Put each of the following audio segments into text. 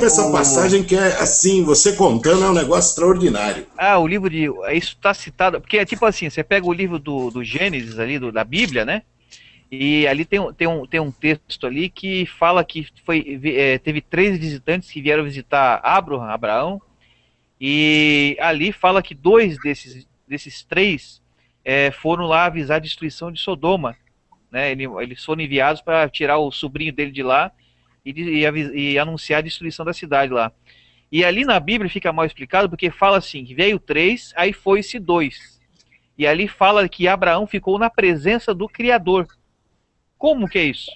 amo essa passagem que é assim, você contando é um negócio extraordinário. O livro de... Isso está citado... Porque é tipo assim, você pega o livro do Gênesis ali, da Bíblia, né? E ali tem um texto ali que fala que teve 3 visitantes que vieram visitar Abraão, e ali fala que 2 desses 3 foram lá avisar a destruição de Sodoma, né? Eles foram enviados para tirar o sobrinho dele de lá e anunciar a destruição da cidade lá. E ali na Bíblia fica mal explicado porque fala assim, que veio 3, aí foi-se 2. E ali fala que Abraão ficou na presença do Criador. Como que é isso?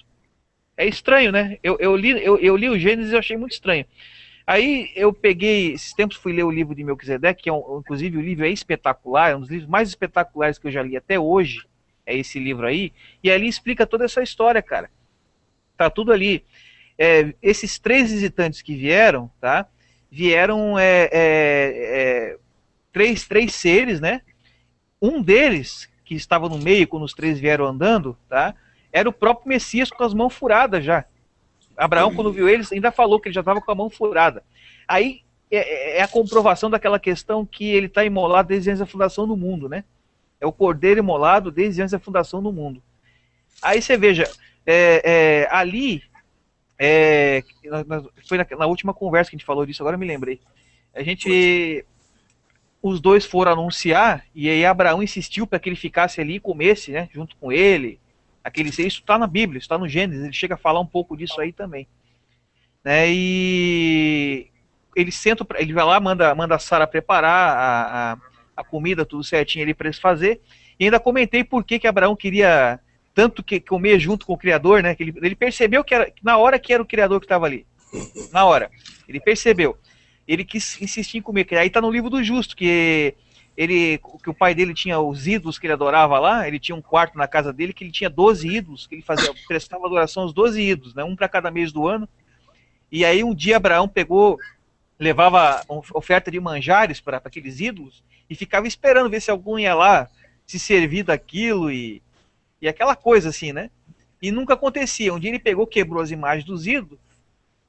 É estranho, né? Eu li o Gênesis e eu achei muito estranho. Aí eu peguei, esses tempos fui ler o livro de Melquisedeque, que inclusive o livro é espetacular, é um dos livros mais espetaculares que eu já li até hoje, é esse livro aí, e ali explica toda essa história, cara. Tá tudo ali. Esses 3 visitantes que vieram, tá? Vieram três seres, né? Um deles, que estava no meio quando os 3 vieram andando, tá? Era o próprio Messias com as mãos furadas já. Abraão, quando viu eles, ainda falou que ele já estava com a mão furada. Aí é a comprovação daquela questão que ele está imolado desde antes da fundação do mundo, né? É o cordeiro imolado desde antes da fundação do mundo. Aí você veja, ali, foi na última conversa que a gente falou disso, agora eu me lembrei. Os 2 foram anunciar, e aí Abraão insistiu para que ele ficasse ali e comesse, né, junto com ele. Isso está na Bíblia, isso está no Gênesis, ele chega a falar um pouco disso aí também. Né, e ele vai lá, manda a Sara preparar a comida, tudo certinho ali para eles fazer. E ainda comentei por que Abraão queria tanto que comer junto com o Criador, né? Que ele percebeu que era na hora que era o Criador que estava ali. Na hora. Ele percebeu. Ele quis insistir em comer. Aí está no livro do Justo, que o pai dele tinha os ídolos que ele adorava lá, ele tinha um quarto na casa dele que ele tinha 12 ídolos, que ele prestava adoração aos 12 ídolos, né? Um para cada mês do ano. E aí um dia Abraão levava oferta de manjares para aqueles ídolos e ficava esperando ver se algum ia lá se servir daquilo e aquela coisa assim, né? E nunca acontecia. Um dia ele quebrou as imagens dos ídolos,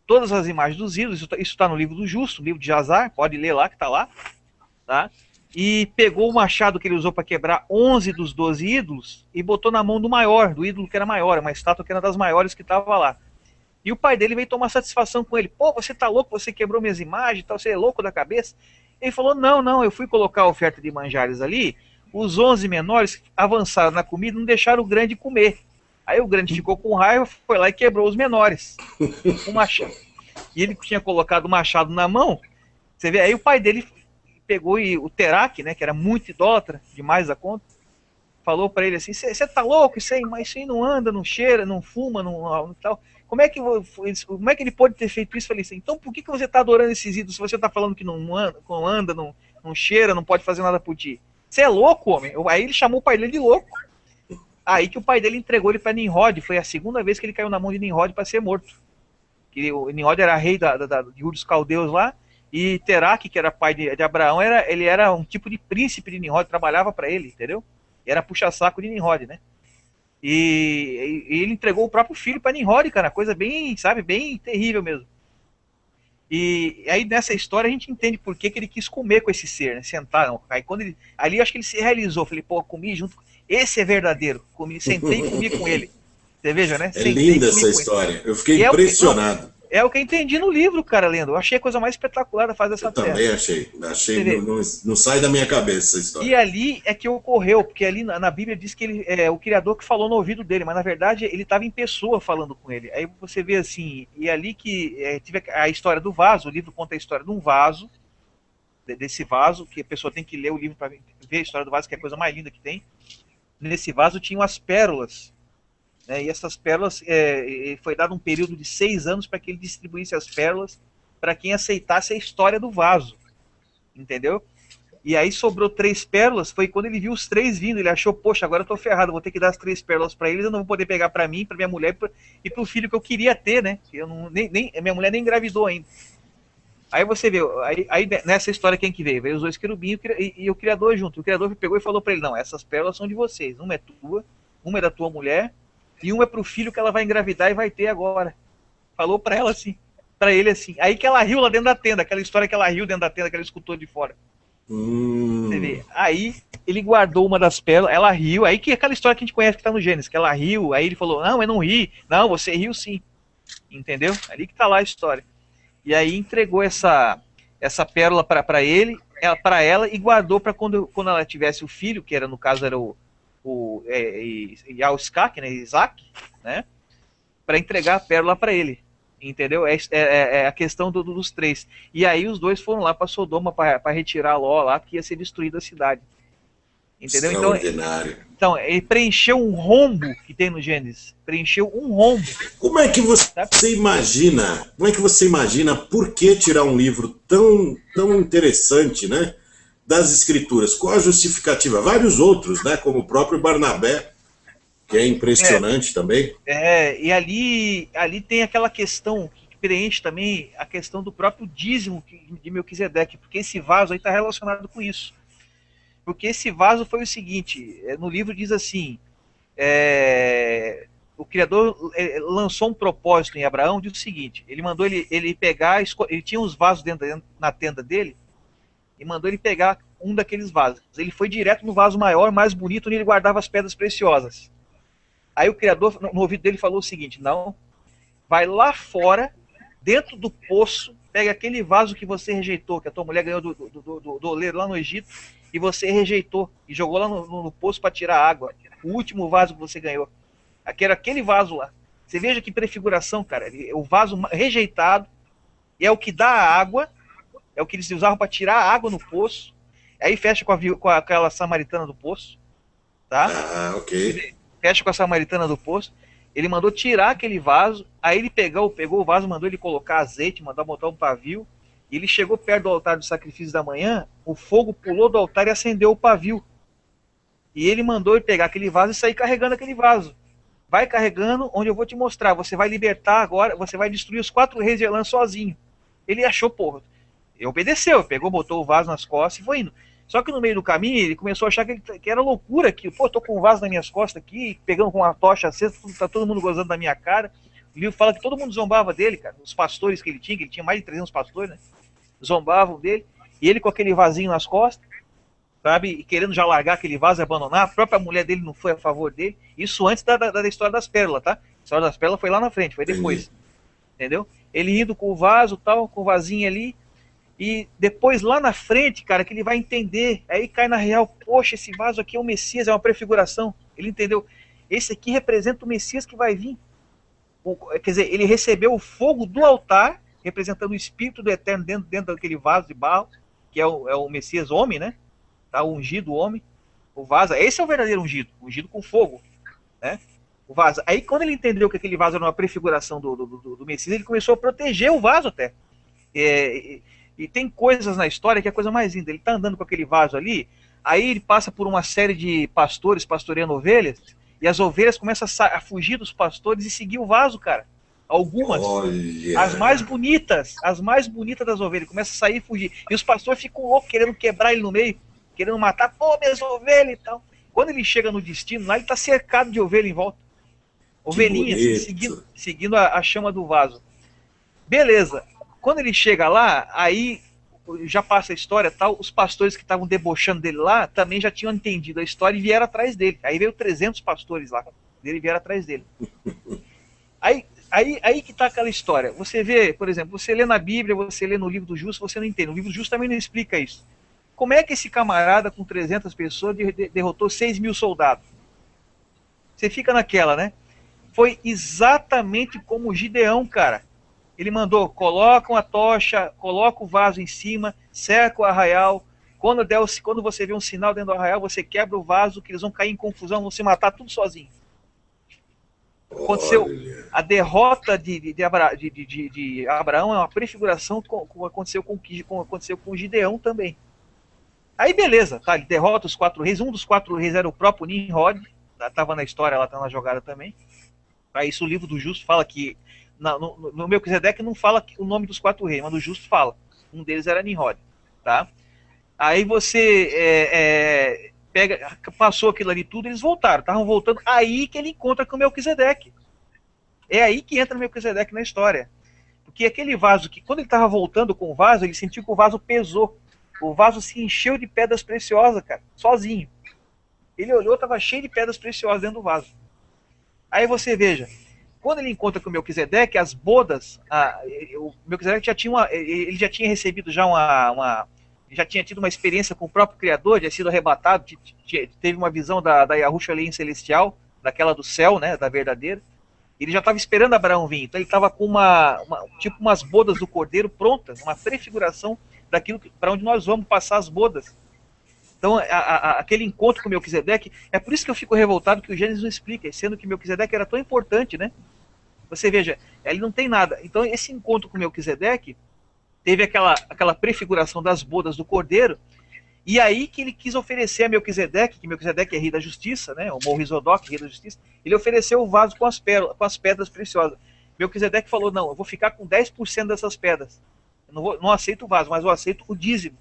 todas as imagens dos ídolos, isso está no livro do Justo, no livro de Jazar, pode ler lá que está lá, tá? E pegou o machado que ele usou para quebrar 11 dos 12 ídolos e botou na mão do maior, do ídolo que era maior, uma estátua que era das maiores que estava lá. E o pai dele veio tomar satisfação com ele. Pô, você tá louco? Você quebrou minhas imagens, você é louco da cabeça? Ele falou, não, eu fui colocar a oferta de manjares ali, os 11 menores avançaram na comida e não deixaram o grande comer. Aí o grande ficou com raiva, foi lá e quebrou os menores. O machado. E ele tinha colocado o machado na mão, você vê, aí o pai dele pegou o Terac, né, que era muito idólatra, demais da conta, falou para ele assim, você tá louco? Isso aí não anda, não cheira, não fuma, não tal. Como é que ele pode ter feito isso? Eu falei assim, então por que você está adorando esses ídolos se você está falando que não anda, não cheira, não pode fazer nada por ti? Você é louco, homem? Aí ele chamou o pai dele de louco. Aí que o pai dele entregou ele para Nimrod, foi a segunda vez que ele caiu na mão de Nimrod para ser morto. O Nimrod era rei de Ur dos Caldeus lá, e Terac, que era pai de Abraão, ele era um tipo de príncipe de Nimrod, trabalhava para ele, entendeu? Era puxa-saco de Nimrod, né? E ele entregou o próprio filho para Nimrod, cara, coisa bem, sabe, bem terrível mesmo. E aí nessa história a gente entende por que ele quis comer com esse ser, né? Sentar, não. Aí quando ali eu acho que ele se realizou, falei, pô, comi junto, esse é verdadeiro, sentei e comi com ele. Você veja, né? É linda essa história, eu fiquei impressionado. É o que eu entendi no livro, cara, lendo. Eu achei a coisa mais espetacular da fase dessa Eu também achei não sai da minha cabeça essa história. E ali é que ocorreu, porque ali na Bíblia diz que o Criador que falou no ouvido dele, mas na verdade ele estava em pessoa falando com ele. Aí você vê assim, e ali que tive a história do vaso, o livro conta a história de um vaso, desse vaso, que a pessoa tem que ler o livro para ver a história do vaso, que é a coisa mais linda que tem. Nesse vaso tinham as pérolas, né, e essas pérolas, foi dado um período de 6 anos para que ele distribuísse as pérolas para quem aceitasse a história do vaso, entendeu? E aí sobrou 3 pérolas, foi quando ele viu os 3 vindo, ele achou, poxa, agora eu tô ferrado, vou ter que dar as 3 pérolas para eles, eu não vou poder pegar para mim, para minha mulher e pro filho que eu queria ter, né? Minha mulher nem engravidou ainda. Aí você vê, aí nessa história quem que veio? Veio os 2 querubins e o Criador junto. O Criador pegou e falou para ele, não, essas pérolas são de vocês, uma é tua, uma é da tua mulher, e uma é pro filho que ela vai engravidar e vai ter agora. Falou para ela assim. pra ele assim. Aí que ela riu lá dentro da tenda, aquela história que ela riu dentro da tenda, que ela escutou de fora. Você vê. Aí ele guardou uma das pérolas, ela riu, aí que é aquela história que a gente conhece que tá no Gênesis, que ela riu, aí ele falou, não, eu não ri. Não, você riu sim. Entendeu? Ali que tá lá a história. E aí entregou essa pérola para ele, para ela, e guardou para quando ela tivesse o filho, que era no caso era o Yahushua, né, Isaac, né, para entregar a pérola para ele. Entendeu? É a questão dos três. E aí os dois foram lá para Sodoma para retirar Ló lá, que ia ser destruída a cidade. Entendeu? Então, ele preencheu um rombo que tem no Gênesis. Preencheu um rombo. Como é que você imagina? Como é que você imagina por que tirar um livro tão interessante, né, das Escrituras? Qual a justificativa? Vários outros, né, como o próprio Barnabé, que é impressionante também. E ali tem aquela questão que preenche também a questão do próprio dízimo de Melquisedeque, porque esse vaso aí está relacionado com isso. Porque esse vaso foi o seguinte, no livro diz assim, o Criador lançou um propósito em Abraão, diz o seguinte, ele mandou ele pegar, ele tinha uns vasos na tenda dele, e mandou ele pegar um daqueles vasos. Ele foi direto no vaso maior, mais bonito, onde ele guardava as pedras preciosas. Aí o Criador, no ouvido dele, falou o seguinte, não, vai lá fora, dentro do poço, pega aquele vaso que você rejeitou, que a tua mulher ganhou do oleiro lá no Egito, e você rejeitou, e jogou lá no poço para tirar água. O último vaso que você ganhou. Era aquele vaso lá. Você veja que prefiguração, cara. O vaso rejeitado é o que dá a água, é o que eles usavam para tirar a água no poço. Aí fecha com aquela samaritana do poço. Tá? Ah, ok. Fecha com a samaritana do poço. Ele mandou tirar aquele vaso, aí ele pegou o vaso, mandou ele colocar azeite, mandou botar um pavio, e ele chegou perto do altar do sacrifício da manhã, o fogo pulou do altar e acendeu o pavio. E ele mandou ele pegar aquele vaso e sair carregando aquele vaso. Vai carregando, onde eu vou te mostrar, você vai libertar agora, você vai destruir os 4 reis de Elã sozinho. Ele achou, porra, ele obedeceu, pegou, botou o vaso nas costas e foi indo. Só que no meio do caminho ele começou a achar que era loucura, que, pô, tô com um vaso nas minhas costas aqui, pegando com uma tocha acesa, tá todo mundo gozando da minha cara. O livro fala que todo mundo zombava dele, cara, os pastores que ele tinha mais de 300 pastores, né, zombavam dele, e ele com aquele vasinho nas costas, sabe, e querendo já largar aquele vaso e abandonar, a própria mulher dele não foi a favor dele, isso antes da história das pérolas, tá? A história das pérolas foi lá na frente, foi depois, entendeu? Ele indo com o vaso, tal, com o vasinho ali, e depois lá na frente, cara, que ele vai entender, aí cai na real, poxa, esse vaso aqui é o Messias, é uma prefiguração. Ele entendeu, esse aqui representa o Messias que vai vir. Quer dizer, ele recebeu o fogo do altar, representando o Espírito do Eterno dentro daquele vaso de barro, que é o Messias homem, né? Tá, o ungido homem, o vaso, esse é o verdadeiro ungido com fogo, né? O vaso. Aí quando ele entendeu que aquele vaso era uma prefiguração do Messias, ele começou a proteger o vaso até. E tem coisas na história que é a coisa mais linda. Ele está andando com aquele vaso ali, aí ele passa por uma série de pastores pastoreando ovelhas, e as ovelhas começam a fugir dos pastores e seguir o vaso, cara. Algumas, olha, as mais bonitas das ovelhas, começam a sair e fugir. E os pastores ficam loucos, querendo quebrar ele no meio, querendo matar, pô, minhas ovelhas e tal. Quando ele chega no destino, lá ele está cercado de ovelha em volta. Ovelhinhas, seguindo a chama do vaso. Beleza. Quando ele chega lá, aí já passa a história tal, os pastores que estavam debochando dele lá também já tinham entendido a história e vieram atrás dele. Aí veio 300 pastores lá, dele vieram atrás dele. Aí que tá aquela história. Você vê, por exemplo, você lê na Bíblia, você lê no livro do Justo, você não entende. O livro do Justo também não explica isso. Como é que esse camarada com 300 pessoas derrotou 6.000 soldados? Você fica naquela, né? Foi exatamente como o Gideão, cara. Ele mandou, coloca uma tocha, coloca o vaso em cima, cerca o arraial. Quando você vê um sinal dentro do arraial, você quebra o vaso, que eles vão cair em confusão, vão se matar tudo sozinho. Aconteceu. A derrota de Abraão é uma prefiguração como aconteceu com Gideão também. Aí beleza, tá? Ele derrota os 4 reis. Um dos 4 reis era o próprio Nimrod, estava na história, ela está na jogada também. Para isso o livro do Justo fala que no Melquisedeque não fala o nome dos 4 reis, mas no Justo fala. Um deles era Nimrod, tá? Aí você passou aquilo ali tudo, eles voltaram, estavam voltando. Aí que ele encontra com o Melquisedeque. É aí que entra o Melquisedeque na história. Porque aquele vaso, que quando ele estava voltando com o vaso, ele sentiu que o vaso pesou. O vaso se encheu de pedras preciosas, cara, sozinho. Ele olhou, estava cheio de pedras preciosas dentro do vaso. Aí você veja, quando ele encontra com o Melquisedeque, as bodas, o Melquisedeque ele já tinha recebido já já tinha tido uma experiência com o próprio Criador, já sido arrebatado, teve uma visão da Yahushua celestial, daquela do céu, né, da verdadeira. Ele já estava esperando Abraão vir, então ele estava com tipo umas bodas do Cordeiro prontas, uma prefiguração daquilo para onde nós vamos passar as bodas. Então, aquele encontro com o Melquisedeque, é por isso que eu fico revoltado que o Gênesis não explica, sendo que Melquisedeque era tão importante, né? Você veja, ele não tem nada. Então, esse encontro com o Melquisedeque teve aquela prefiguração das bodas do Cordeiro, e aí que ele quis oferecer a Melquisedeque, que Melquisedeque é rei da justiça, né? O Morrizodok, rei da justiça, ele ofereceu o vaso com as pedras preciosas. Melquisedeque falou, não, eu vou ficar com 10% dessas pedras. Eu não aceito o vaso, mas eu aceito o dízimo.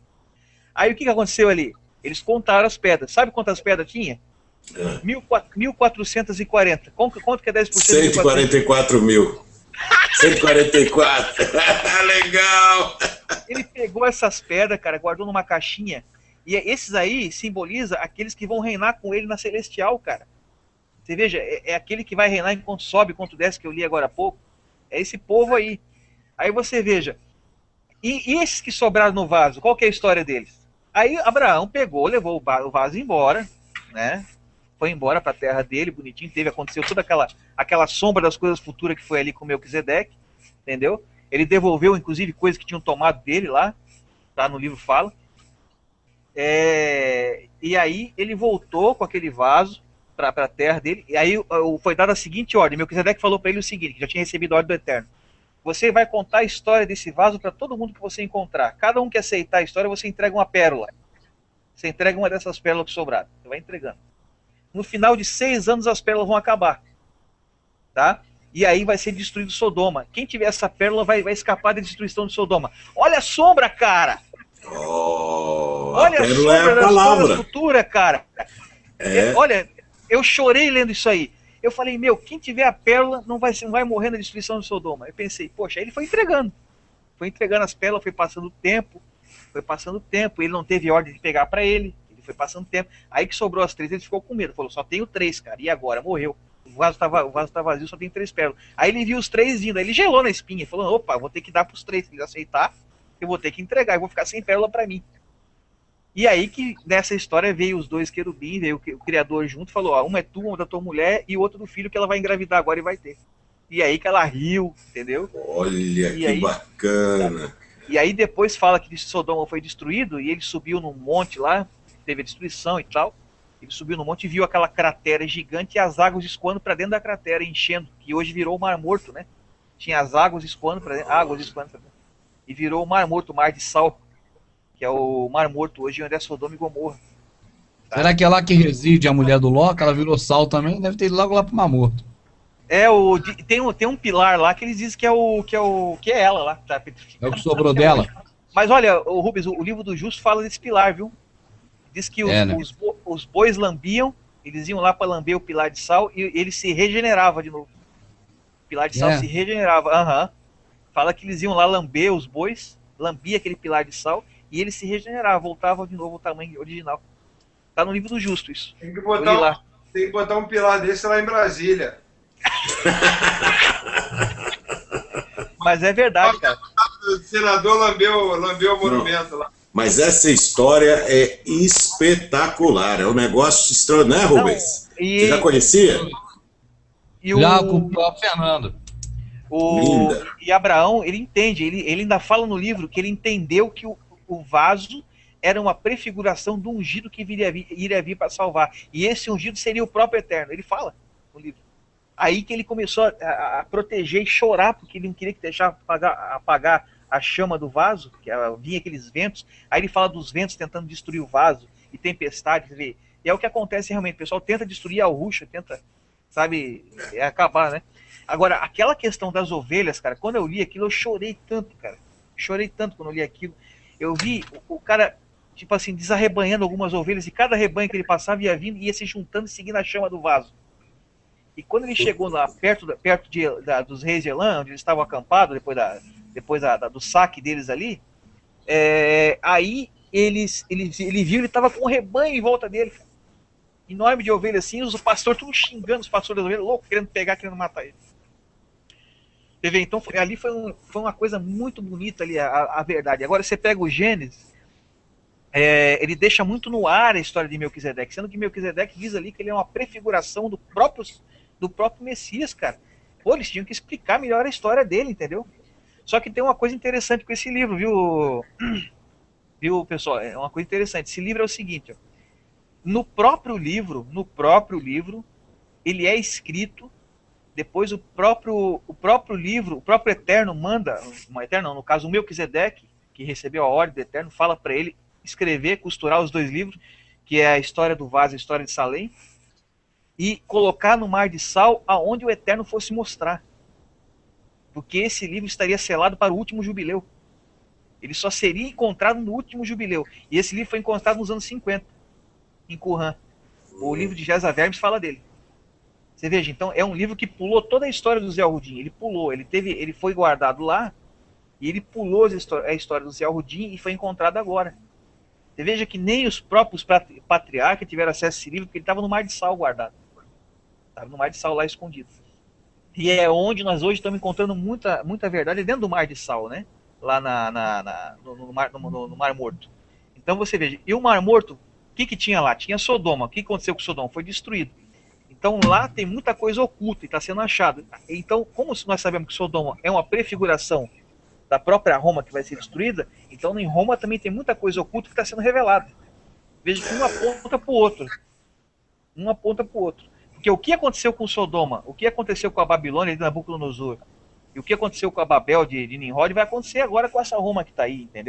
Aí o que aconteceu ali? Eles contaram as pedras. Sabe quantas pedras tinha? 1.440. Quanto que é 10%? 144 mil. 144. Legal! Ele pegou essas pedras, cara, guardou numa caixinha. E esses aí simboliza aqueles que vão reinar com ele na celestial, cara. Você veja, é aquele que vai reinar enquanto sobe, enquanto desce, que eu li agora há pouco. É esse povo aí. Aí você veja. E esses que sobraram no vaso, qual que é a história deles? Aí Abraão pegou, levou o vaso embora, né? Foi embora para a terra dele, bonitinho. Aconteceu toda aquela sombra das coisas futuras que foi ali com Melquisedeque, entendeu? Ele devolveu, inclusive, coisas que tinham tomado dele lá, tá? No livro fala. E aí ele voltou com aquele vaso para a terra dele. E aí foi dada a seguinte ordem. Melquisedeque falou para ele o seguinte, que já tinha recebido a ordem do Eterno. Você vai contar a história desse vaso para todo mundo que você encontrar. Cada um que aceitar a história, você entrega uma pérola. Você entrega uma dessas pérolas que sobraram. Você vai entregando. No final de 6 anos, as pérolas vão acabar. Tá? E aí vai ser destruído Sodoma. Quem tiver essa pérola vai escapar da destruição de Sodoma. Olha a sombra, cara! Olha a sombra das coisas futuras, cara! Olha, eu chorei lendo isso aí. Eu falei, quem tiver a pérola não vai morrer na destruição de Sodoma. Eu pensei, poxa, aí ele foi entregando. Foi entregando as pérolas, foi passando o tempo. Ele não teve ordem de pegar para ele. Ele foi passando tempo. Aí que sobrou as 3, ele ficou com medo. Falou, só tenho 3, cara. E agora? Morreu. O vaso tá vazio, só tem 3 pérolas. Aí ele viu os 3 vindo. Aí ele gelou na espinha. Falou, opa, vou ter que dar pros 3. Se eles aceitar, eu vou ter que entregar. Eu vou ficar sem pérola para mim. E aí que nessa história veio os 2 querubins, veio o Criador junto, falou, um é tu, um da tua mulher, e o outro do filho que ela vai engravidar agora e vai ter. E aí que ela riu, entendeu? Olha, que bacana. E aí depois fala que Sodoma foi destruído, e ele subiu num monte lá, teve a destruição e tal, ele subiu no monte e viu aquela cratera gigante e as águas escoando para dentro da cratera, enchendo, que hoje virou o Mar Morto, né? Tinha as águas escoando para dentro, e virou o Mar Morto, o Mar de Sal, que é o Mar Morto hoje, onde é Sodoma e Gomorra. Tá? Será que é lá que reside a mulher do Ló, que ela virou sal também? Deve ter ido logo lá pro Mar Morto. Tem um pilar lá que eles dizem que é ela lá. Tá? É o que sobrou dela. Mas olha, o Rubens, o livro do Justo fala desse pilar, viu? Diz que os bois lambiam, eles iam lá para lamber o pilar de sal e ele se regenerava de novo. O pilar de sal se regenerava. Fala que eles iam lá lamber os bois, lambia aquele pilar de sal e ele se regenerava, voltava de novo ao tamanho original. Tá no livro do Justo isso. Tem que botar um pilar desse lá em Brasília. Mas é verdade, cara. O senador lambeu o monumento lá. Mas essa história é espetacular. É um negócio estranho, né, Rubens? Você já conhecia? Já com o próprio Fernando. E Abraão, ele entende, ele ainda fala no livro que ele entendeu que o vaso era uma prefiguração do ungido que iria vir para salvar. E esse ungido seria o próprio Eterno. Ele fala no livro. Aí que ele começou a proteger e chorar, porque ele não queria que deixar apagar a chama do vaso, que vinha aqueles ventos. Aí ele fala dos ventos tentando destruir o vaso, e tempestades. E é o que acontece realmente. O pessoal tenta destruir a Yahushua, tenta, acabar, né? Agora, aquela questão das ovelhas, cara, quando eu li aquilo, eu chorei tanto, cara. Chorei tanto quando eu li aquilo. Eu vi o cara, tipo assim, desarrebanhando algumas ovelhas, e cada rebanho que ele passava ia vindo, ia se juntando e seguindo a chama do vaso. E quando ele chegou lá, perto dos reis de Elã, onde eles estavam acampados, depois depois do saque deles ali, aí ele viu, ele estava com um rebanho em volta dele, cara. Enorme de ovelha assim, os pastores tudo xingando, os pastores das ovelhas, louco, querendo pegar, querendo matar ele. Você vê, então ali foi uma coisa muito bonita ali, a verdade. Agora você pega o Gênesis, ele deixa muito no ar a história de Melquisedeque, sendo que Melquisedeque diz ali que ele é uma prefiguração do próprio Messias, cara. Pô, eles tinham que explicar melhor a história dele, entendeu? Só que tem uma coisa interessante com esse livro, viu, pessoal? É uma coisa interessante. Esse livro é o seguinte, ó. No próprio livro, ele é escrito, depois o próprio livro, o próprio Eterno manda, no caso o Melquisedeque, que recebeu a ordem do Eterno, fala para ele escrever, costurar os dois livros, que é a história do vaso e a história de Salém, e colocar no mar de sal aonde o Eterno fosse mostrar. Porque esse livro estaria selado para o último jubileu. Ele só seria encontrado no último jubileu. E esse livro foi encontrado nos anos 50, em Qumran. O livro de Jezabel fala dele. Você veja, então, é um livro que pulou toda a história do Zé Arrudim. Ele foi guardado lá, e ele pulou a história do Zé Arrudim e foi encontrado agora. Você veja que nem os próprios patriarcas tiveram acesso a esse livro, porque ele estava no Mar de Sal guardado. Estava no Mar de Sal lá escondido. E é onde nós hoje estamos encontrando muita verdade dentro do Mar de Sal, né? Lá no Mar Morto. Então você veja, e o Mar Morto, o que tinha lá? Tinha Sodoma. O que aconteceu com Sodoma? Foi destruído. Então lá tem muita coisa oculta e está sendo achado. Então, como nós sabemos que Sodoma é uma prefiguração da própria Roma que vai ser destruída, então em Roma também tem muita coisa oculta que está sendo revelada. Veja que uma aponta para o outro. Uma aponta para o outro. Porque o que aconteceu com Sodoma, o que aconteceu com a Babilônia de Nabucodonosor, e o que aconteceu com a Babel de Nimrod vai acontecer agora com essa Roma que está aí, entendeu?